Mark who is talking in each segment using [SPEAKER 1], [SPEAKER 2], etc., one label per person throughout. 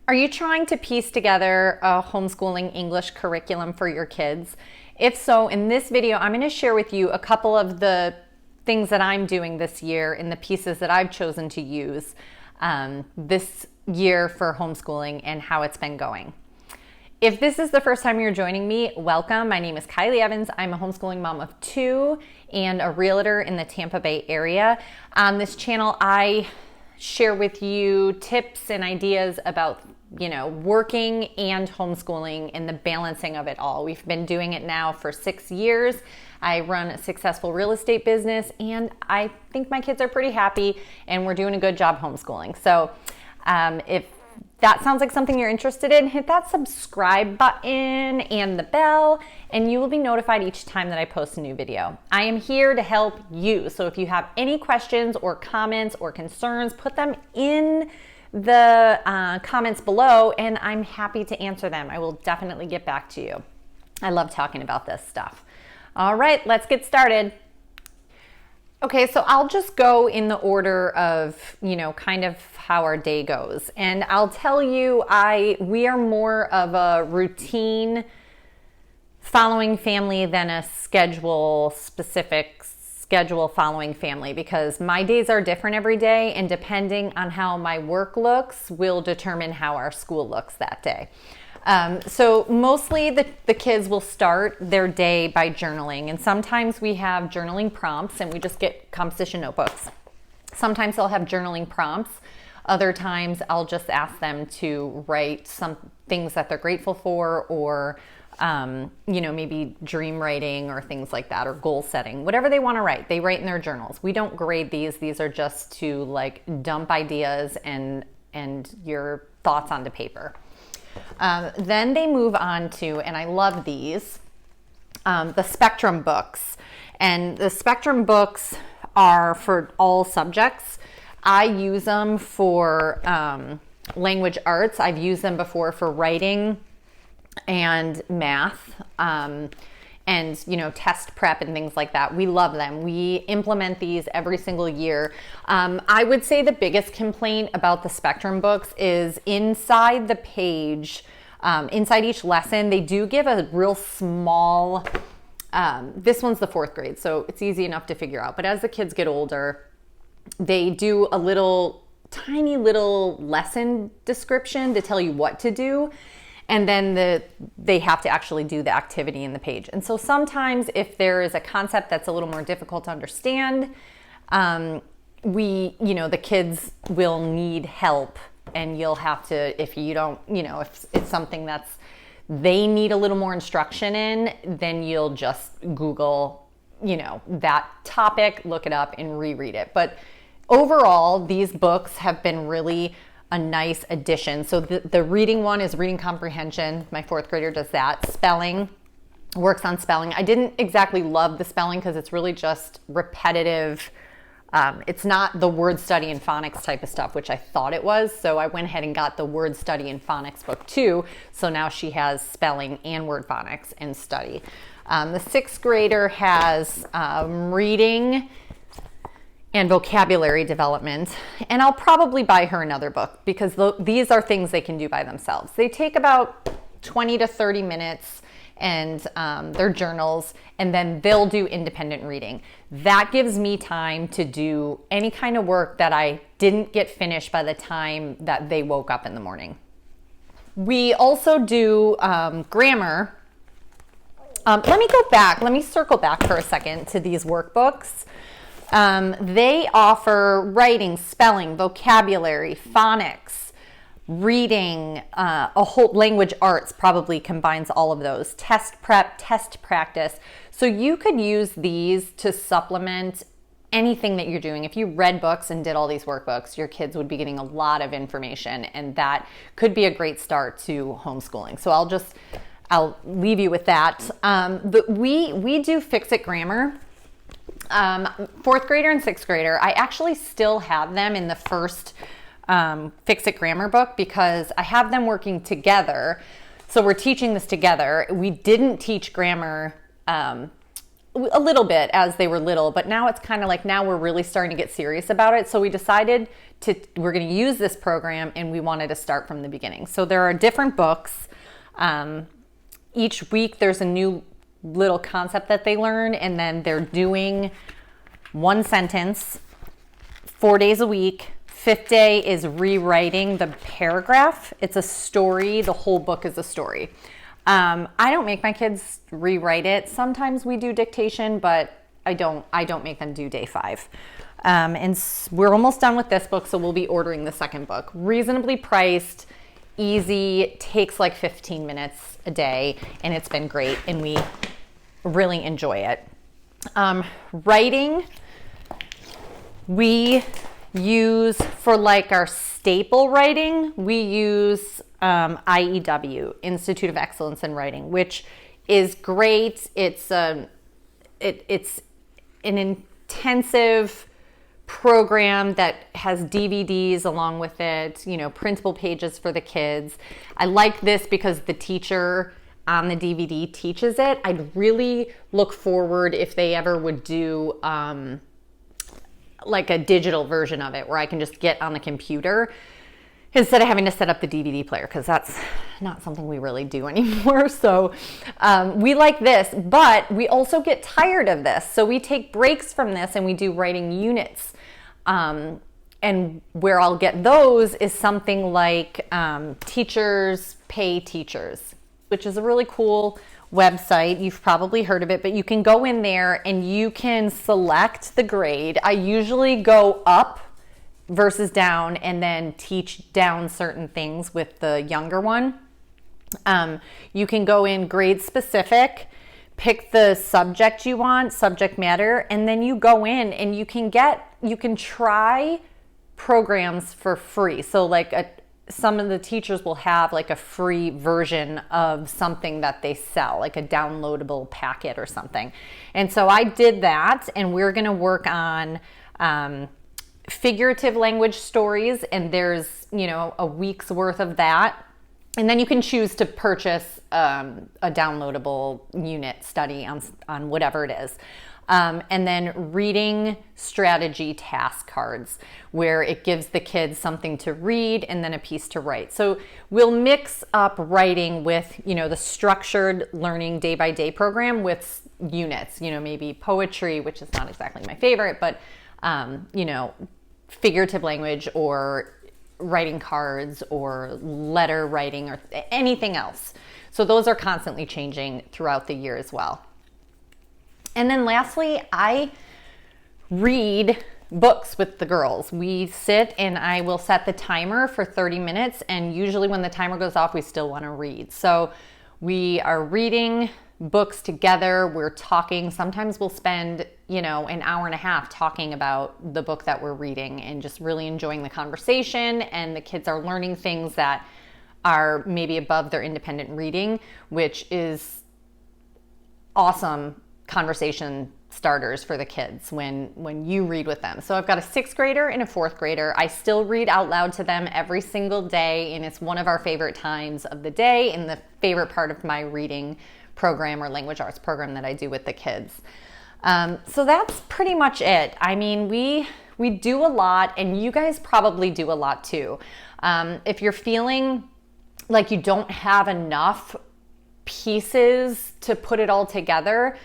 [SPEAKER 1] Are you trying to piece together a homeschooling English curriculum for your kids? If so, in this video, I'm going to share with you a couple of the things that I'm doing this year and the pieces that I've chosen to use this year for homeschooling and how it's been going. If this is the first time you're joining me, welcome. My name is Kylie Evanz. I'm a homeschooling mom of two and a realtor in the Tampa Bay area. On this channel, I share with you tips and ideas about working and homeschooling and the balancing of it all. We've been doing it now for 6 years. I run a successful real estate business and I think my kids are pretty happy and we're doing a good job homeschooling. So if that sounds like something you're interested in, hit that subscribe button and the bell, and you will be notified each time that I post a new video. I am here to help you. So if you have any questions or comments or concerns, put them in the comments below and I'm happy to answer them. I will definitely get back to you. I love talking about this stuff. All right, let's get started. Okay, so I'll just go in the order of, kind of how our day goes. And I'll tell you, we are more of a routine following family than a specific schedule following family, because my days are different every day, and depending on how my work looks will determine how our school looks that day. So mostly the kids will start their day by journaling, and sometimes we have journaling prompts and we just get composition notebooks. Sometimes they'll have journaling prompts. Other times I'll just ask them to write some things that they're grateful for, or maybe dream writing or things like that, or goal setting, whatever they want to write. They write in their journals. We don't grade these. These are just to dump ideas and your thoughts onto paper. Then they move on to, and I love these, the Spectrum books. And the Spectrum books are for all subjects. I use them for language arts. I've used them before for writing and math, and test prep and things like that. We love them. We implement these every single year. I would say the biggest complaint about the Spectrum books is inside the page, inside each lesson, they do give a real small, this one's the 4th grade, so it's easy enough to figure out. But as the kids get older, they do a tiny little lesson description to tell you what to do. And then they have to actually do the activity in the page. And so sometimes if there is a concept that's a little more difficult to understand, the kids will need help, and you'll have to, if it's something they need a little more instruction in, then you'll just Google, that topic, look it up and reread it. But overall, these books have been really a nice addition. So the reading one is reading comprehension. My 4th grader does that. Spelling, works on spelling. I didn't exactly love the spelling because it's really just repetitive. It's not the word study and phonics type of stuff, which I thought it was. So I went ahead and got the word study and phonics book too. So now she has spelling and word phonics and study. The 6th grader has reading and vocabulary development, and I'll probably buy her another book because these are things they can do by themselves. They take about 20 to 30 minutes, and their journals, and then they'll do independent reading. That gives me time to do any kind of work that I didn't get finished by the time that they woke up in the morning. We also do grammar. Let me circle back for a second to these workbooks. They offer writing, spelling, vocabulary, phonics, reading, a whole language arts probably combines all of those, test prep, test practice. So you could use these to supplement anything that you're doing. If you read books and did all these workbooks, your kids would be getting a lot of information, and that could be a great start to homeschooling. So I'll leave you with that. We do Fix-It Grammar. 4th grader and 6th grader, I actually still have them in the first Fix-It Grammar book because I have them working together. So we're teaching this together. We didn't teach grammar a little bit as they were little, but now it's kind of like now we're really starting to get serious about it. So we decided we're going to use this program, and we wanted to start from the beginning. So there are different books. Each week there's a new little concept that they learn, and then they're doing one sentence 4 days a week. Fifth day is rewriting the paragraph. It's a story. The whole book is a story. I don't make my kids rewrite it. Sometimes we do dictation, but I don't make them do day 5. And we're almost done with this book, so we'll be ordering the second book. Reasonably priced, easy, takes like 15 minutes a day, and it's been great, and we really enjoy it. Writing, we use for like our staple writing, we use IEW, Institute of Excellence in Writing, which is great. It's an intensive program that has DVDs along with it, printable pages for the kids. I like this because the teacher on the DVD teaches it. I'd really look forward if they ever would do like a digital version of it where I can just get on the computer instead of having to set up the DVD player, because that's not something we really do anymore. So we like this, but we also get tired of this. So we take breaks from this and we do writing units. And where I'll get those is something like Teachers Pay Teachers, which is a really cool website. You've probably heard of it, but you can go in there and you can select the grade. I usually go up versus down and then teach down certain things with the younger one. You can go in grade specific, pick the subject you want, subject matter, and then you go in and you can try programs for free. So like some of the teachers will have like a free version of something that they sell, like a downloadable packet or something. And so I did that, and we're going to work on figurative language stories, and there's a week's worth of that, and then you can choose to purchase a downloadable unit study on whatever it is. And then reading strategy task cards, where it gives the kids something to read and then a piece to write. So we'll mix up writing with the structured learning day by day program with units, maybe poetry, which is not exactly my favorite, but figurative language or writing cards or letter writing or anything else. So those are constantly changing throughout the year as well. And then lastly, I read books with the girls. We sit and I will set the timer for 30 minutes, and usually when the timer goes off, we still want to read. So we are reading books together. We're talking. Sometimes we'll spend, an hour and a half talking about the book that we're reading and just really enjoying the conversation. And the kids are learning things that are maybe above their independent reading, which is awesome conversation starters for the kids when you read with them. So I've got a 6th grader and a 4th grader. I still read out loud to them every single day, and it's one of our favorite times of the day and the favorite part of my reading program or language arts program that I do with the kids. So that's pretty much it. I mean, we do a lot, and you guys probably do a lot too. If you're feeling like you don't have enough pieces to put it all together,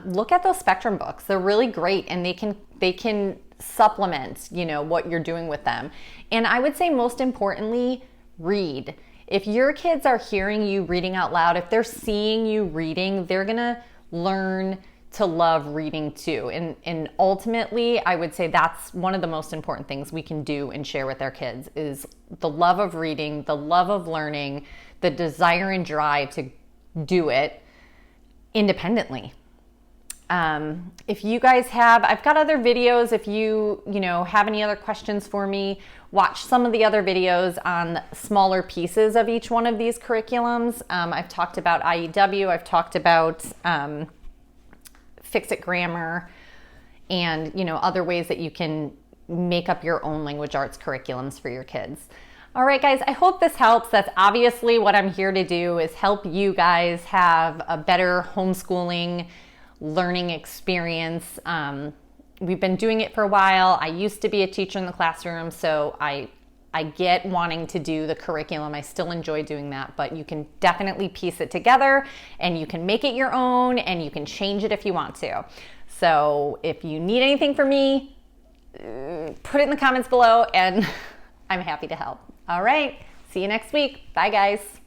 [SPEAKER 1] look at those Spectrum books. They're really great, and they can supplement, what you're doing with them. And I would say most importantly, read. If your kids are hearing you reading out loud, if they're seeing you reading, they're gonna learn to love reading too. And ultimately, I would say that's one of the most important things we can do and share with our kids is the love of reading, the love of learning, the desire and drive to do it independently. If you guys I've got other videos. If you have any other questions for me, watch some of the other videos on smaller pieces of each one of these curriculums. I've talked about IEW, I've talked about Fix-It Grammar, and other ways that you can make up your own language arts curriculums for your kids. All right, guys, I hope this helps. That's obviously what I'm here to do, is help you guys have a better homeschooling learning experience. We've been doing it for a while. I used to be a teacher in the classroom, so I get wanting to do the curriculum. I still enjoy doing that, but you can definitely piece it together and you can make it your own and you can change it if you want to. So if you need anything from me, put it in the comments below and I'm happy to help. All right, see you next week. Bye guys.